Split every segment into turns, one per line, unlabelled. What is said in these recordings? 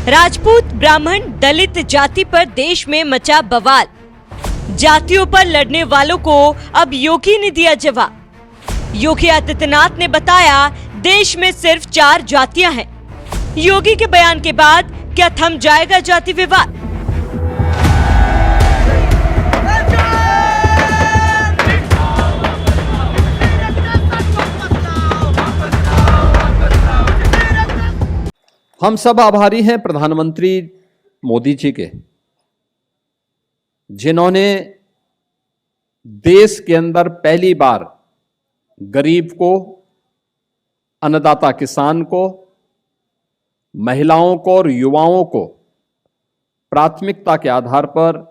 राजपूत, ब्राह्मण, दलित जाति पर देश में मचा बवाल। जातियों पर लड़ने वालों को अब योगी ने दिया जवाब। योगी आदित्यनाथ ने बताया देश में सिर्फ 4 जातियां हैं। योगी के बयान के बाद क्या थम जाएगा जाति विवाद?
हम सब आभारी हैं प्रधानमंत्री मोदी जी के, जिन्होंने देश के अंदर पहली बार गरीब को, अन्नदाता किसान को, महिलाओं को और युवाओं को प्राथमिकता के आधार पर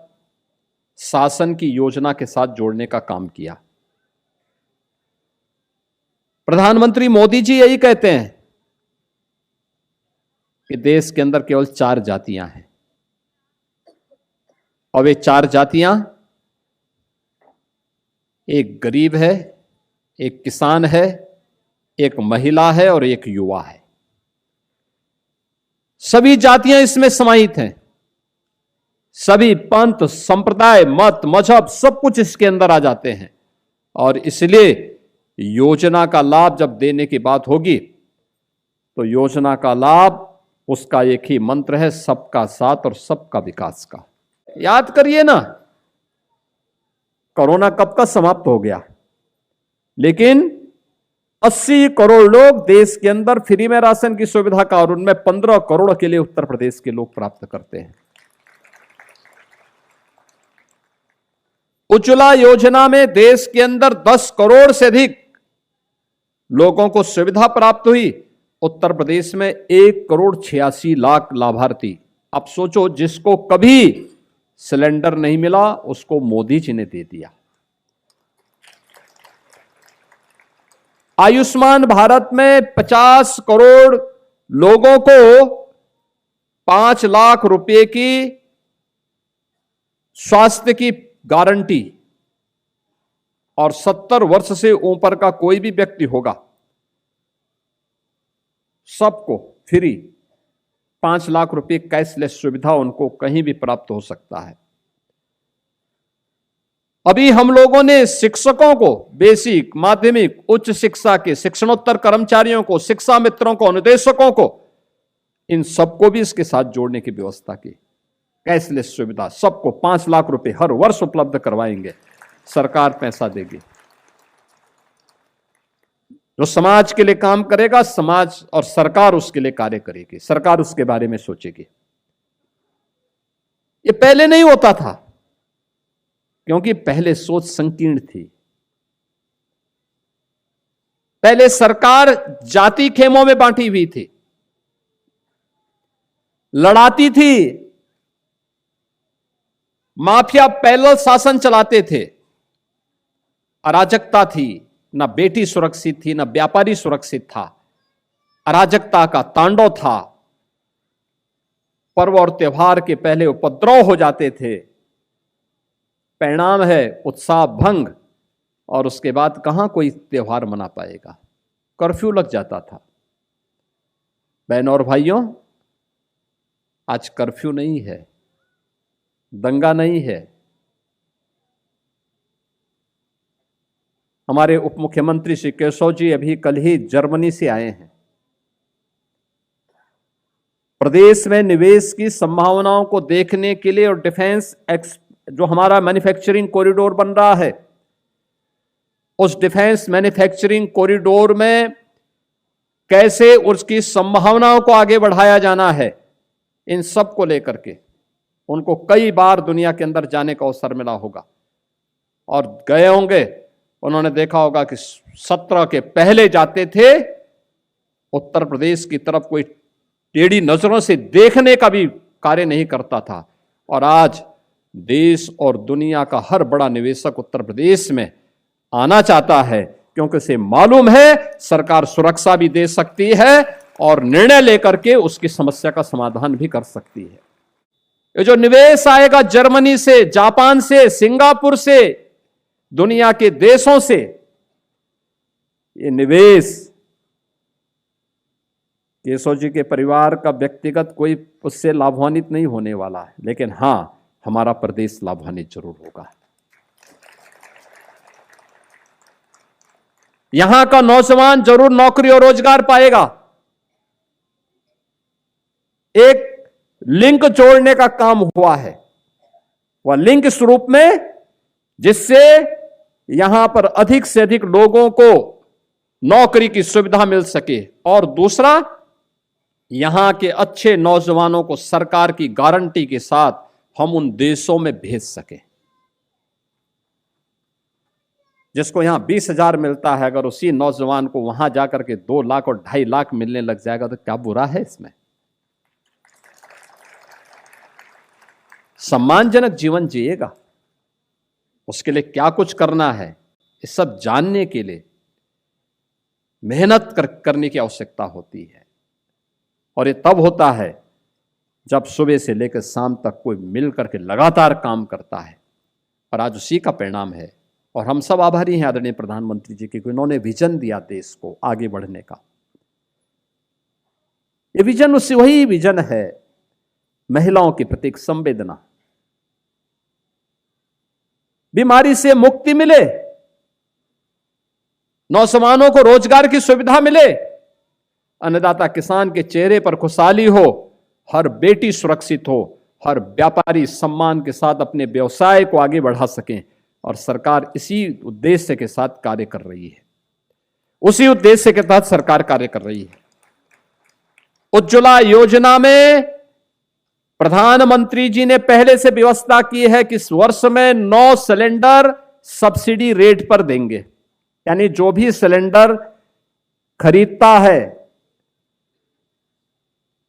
शासन की योजना के साथ जोड़ने का काम किया। प्रधानमंत्री मोदी जी यही कहते हैं कि देश के अंदर केवल 4 जातियां हैं और वे 4 जातियां, एक गरीब है, एक किसान है, एक महिला है और एक युवा है। सभी जातियां इसमें समाहित हैं। सभी पंथ, संप्रदाय, मत, मजहब सब कुछ इसके अंदर आ जाते हैं और इसलिए योजना का लाभ जब देने की बात होगी तो योजना का लाभ, उसका एक ही मंत्र है, सबका साथ और सबका विकास का। याद करिए ना, कोरोना कब का समाप्त हो गया, लेकिन 80 करोड़ लोग देश के अंदर फ्री में राशन की सुविधा का, और उनमें 15 करोड़ के लिए उत्तर प्रदेश के लोग प्राप्त करते हैं। उज्ज्वला योजना में देश के अंदर 10 करोड़ से अधिक लोगों को सुविधा प्राप्त हुई। उत्तर प्रदेश में 1 करोड़ 86 लाख लाभार्थी। अब सोचो, जिसको कभी सिलेंडर नहीं मिला उसको मोदी जी ने दे दिया। आयुष्मान भारत में 50 करोड़ लोगों को 5 लाख रुपए की स्वास्थ्य की गारंटी, और 70 वर्ष से ऊपर का कोई भी व्यक्ति होगा सबको फ्री 5 लाख रुपए कैशलेस सुविधा उनको कहीं भी प्राप्त हो सकता है। अभी हम लोगों ने शिक्षकों को, बेसिक, माध्यमिक, उच्च शिक्षा के शिक्षणोत्तर कर्मचारियों को, शिक्षा मित्रों को, अनुदेशकों को, इन सबको भी इसके साथ जोड़ने की व्यवस्था की। कैशलेस सुविधा सबको 5 लाख रुपए हर वर्ष उपलब्ध करवाएंगे, सरकार पैसा देगी। जो समाज के लिए काम करेगा, समाज और सरकार उसके लिए कार्य करेगी, सरकार उसके बारे में सोचेगी। ये पहले नहीं होता था क्योंकि पहले सोच संकीर्ण थी। पहले सरकार जाति खेमों में बांटी हुई थी, लड़ाती थी, माफिया पैरेलल शासन चलाते थे, अराजकता थी, ना बेटी सुरक्षित थी, ना व्यापारी सुरक्षित था, अराजकता का तांडव था। पर्व और त्योहार के पहले उपद्रव हो जाते थे, परिणाम है उत्साह भंग, और उसके बाद कहां कोई त्योहार मना पाएगा, कर्फ्यू लग जाता था। बहनों और भाइयों, आज कर्फ्यू नहीं है, दंगा नहीं है। हमारे उप मुख्यमंत्री श्री केशव जी अभी कल ही जर्मनी से आए हैं। प्रदेश में निवेश की संभावनाओं को देखने के लिए और डिफेंस जो हमारा मैन्युफैक्चरिंग कॉरिडोर बन रहा है, उस डिफेंस मैन्युफैक्चरिंग कॉरिडोर में कैसे उसकी संभावनाओं को आगे बढ़ाया जाना है, इन सब को लेकर के उनको कई बार दुनिया के अंदर जाने का अवसर मिला होगा और गए होंगे। उन्होंने देखा होगा कि 17 के पहले जाते थे, उत्तर प्रदेश की तरफ कोई टेढ़ी नजरों से देखने का भी कार्य नहीं करता था, और आज देश और दुनिया का हर बड़ा निवेशक उत्तर प्रदेश में आना चाहता है, क्योंकि उसे मालूम है सरकार सुरक्षा भी दे सकती है और निर्णय लेकर के उसकी समस्या का समाधान भी कर सकती है। ये जो निवेश आएगा जर्मनी से, जापान से, सिंगापुर से, दुनिया के देशों से, ये निवेश केशव जी के परिवार का व्यक्तिगत कोई उससे लाभान्वित नहीं होने वाला है, लेकिन हां, हमारा प्रदेश लाभान्वित जरूर होगा। यहां का नौजवान जरूर नौकरी और रोजगार पाएगा। एक लिंक जोड़ने का काम हुआ है, वह लिंक इस रूप में जिससे यहां पर अधिक से अधिक लोगों को नौकरी की सुविधा मिल सके, और दूसरा, यहां के अच्छे नौजवानों को सरकार की गारंटी के साथ हम उन देशों में भेज सके। जिसको यहां 20,000 मिलता है, अगर उसी नौजवान को वहां जाकर के 2 लाख और 2.5 लाख मिलने लग जाएगा तो क्या बुरा है इसमें? सम्मानजनक जीवन जिएगा। उसके लिए क्या कुछ करना है, ये सब जानने के लिए मेहनत करने की आवश्यकता होती है, और ये तब होता है जब सुबह से लेकर शाम तक कोई मिल करके लगातार काम करता है। और आज उसी का परिणाम है, और हम सब आभारी हैं आदरणीय प्रधानमंत्री जी के, उन्होंने विजन दिया देश को आगे बढ़ने का। ये विजन वही विजन है, महिलाओं के प्रति संवेदना, बीमारी से मुक्ति मिले, नौजवानों को रोजगार की सुविधा मिले, अन्नदाता किसान के चेहरे पर खुशहाली हो, हर बेटी सुरक्षित हो, हर व्यापारी सम्मान के साथ अपने व्यवसाय को आगे बढ़ा सकें। और सरकार इसी उद्देश्य के साथ कार्य कर रही है, उसी उद्देश्य के तहत सरकार कार्य कर रही है। उज्ज्वला योजना में प्रधानमंत्री जी ने पहले से व्यवस्था की है कि इस वर्ष में 9 सिलेंडर सब्सिडी रेट पर देंगे, यानी जो भी सिलेंडर खरीदता है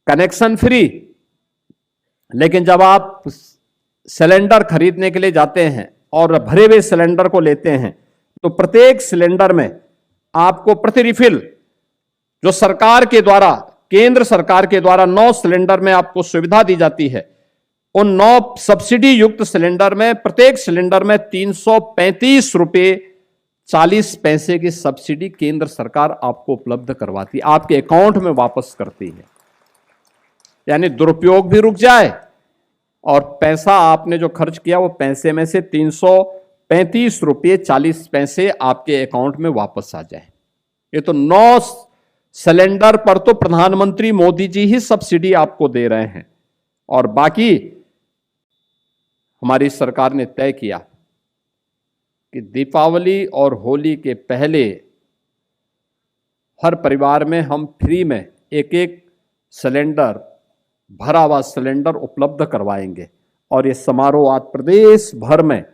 कनेक्शन फ्री, लेकिन जब आप सिलेंडर खरीदने के लिए जाते हैं और भरे हुए सिलेंडर को लेते हैं तो प्रत्येक सिलेंडर में आपको प्रति रिफिल जो सरकार के द्वारा, केंद्र सरकार के द्वारा 9 सिलेंडर में आपको सुविधा दी जाती है, उन 9 सब्सिडी युक्त सिलेंडर में प्रत्येक सिलेंडर में 335 रुपए 40 पैसे की सब्सिडी केंद्र सरकार आपको उपलब्ध करवाती है, आपके अकाउंट में वापस करती है। यानी दुरुपयोग भी रुक जाए और पैसा आपने जो खर्च किया वो पैसे में से 335 रुपये 40 पैसे आपके अकाउंट में वापस आ जाए। ये तो 9 सिलेंडर पर तो प्रधानमंत्री मोदी जी ही सब्सिडी आपको दे रहे हैं, और बाकी हमारी सरकार ने तय किया कि दीपावली और होली के पहले हर परिवार में हम फ्री में एक सिलेंडर, भरा हुआ सिलेंडर उपलब्ध करवाएंगे। और ये समारोह आज प्रदेश भर में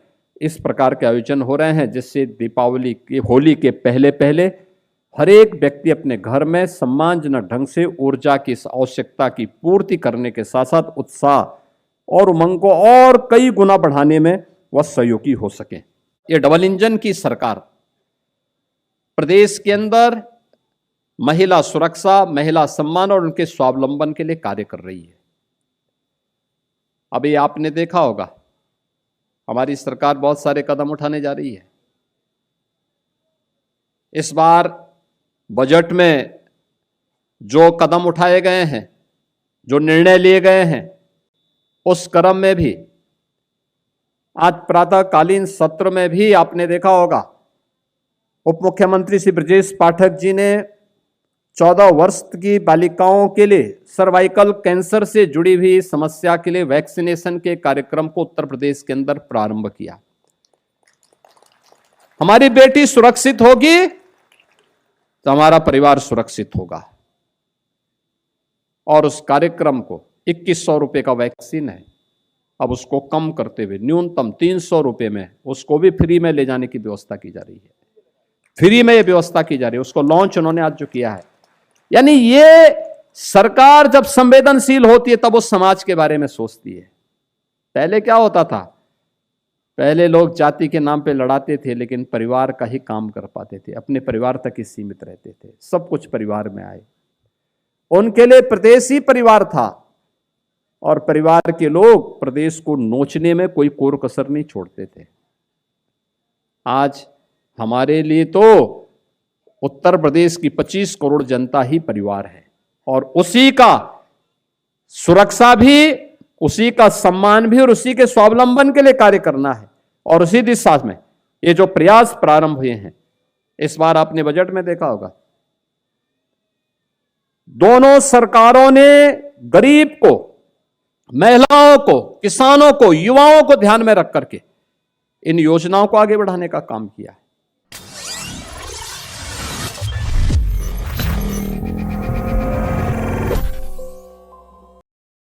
इस प्रकार के आयोजन हो रहे हैं, जिससे दीपावली की, होली के पहले पहले हर एक व्यक्ति अपने घर में सम्मानजनक ढंग से ऊर्जा की इस आवश्यकता की पूर्ति करने के साथ साथ उत्साह और उमंग को और कई गुना बढ़ाने में वह सहयोगी हो सके। ये डबल इंजन की सरकार प्रदेश के अंदर महिला सुरक्षा, महिला सम्मान और उनके स्वावलंबन के लिए कार्य कर रही है। अभी आपने देखा होगा हमारी सरकार बहुत सारे कदम उठाने जा रही है। इस बार बजट में जो कदम उठाए गए हैं, जो निर्णय लिए गए हैं, उस क्रम में भी आज प्रातःकालीन सत्र में भी आपने देखा होगा उप मुख्यमंत्री श्री ब्रजेश पाठक जी ने 14 वर्ष की बालिकाओं के लिए सर्वाइकल कैंसर से जुड़ी हुई समस्या के लिए वैक्सीनेशन के कार्यक्रम को उत्तर प्रदेश के अंदर प्रारंभ किया। हमारी बेटी सुरक्षित होगी तो हमारा परिवार सुरक्षित होगा। और उस कार्यक्रम को 2100 रुपए का वैक्सीन है, अब उसको कम करते हुए न्यूनतम 300 रुपए में उसको भी फ्री में ले जाने की व्यवस्था की जा रही है। फ्री में यह व्यवस्था की जा रही है, उसको लॉन्च उन्होंने आज जो किया है। यानी ये सरकार जब संवेदनशील होती है तब वो समाज के बारे में सोचती है। पहले क्या होता था, पहले लोग जाति के नाम पे लड़ाते थे, लेकिन परिवार का ही काम कर पाते थे, अपने परिवार तक ही सीमित रहते थे, सब कुछ परिवार में आए। उनके लिए प्रदेश ही परिवार था, और परिवार के लोग प्रदेश को नोचने में कोई कोर कसर नहीं छोड़ते थे। आज हमारे लिए तो उत्तर प्रदेश की 25 करोड़ जनता ही परिवार है। और उसी का सुरक्षा भी, उसी का सम्मान भी और उसी के स्वावलंबन के लिए कार्य करना है। और उसी दिशा में ये जो प्रयास प्रारंभ हुए हैं, इस बार आपने बजट में देखा होगा, दोनों सरकारों ने गरीब को, महिलाओं को, किसानों को, युवाओं को ध्यान में रख करके इन योजनाओं को आगे बढ़ाने का काम किया है।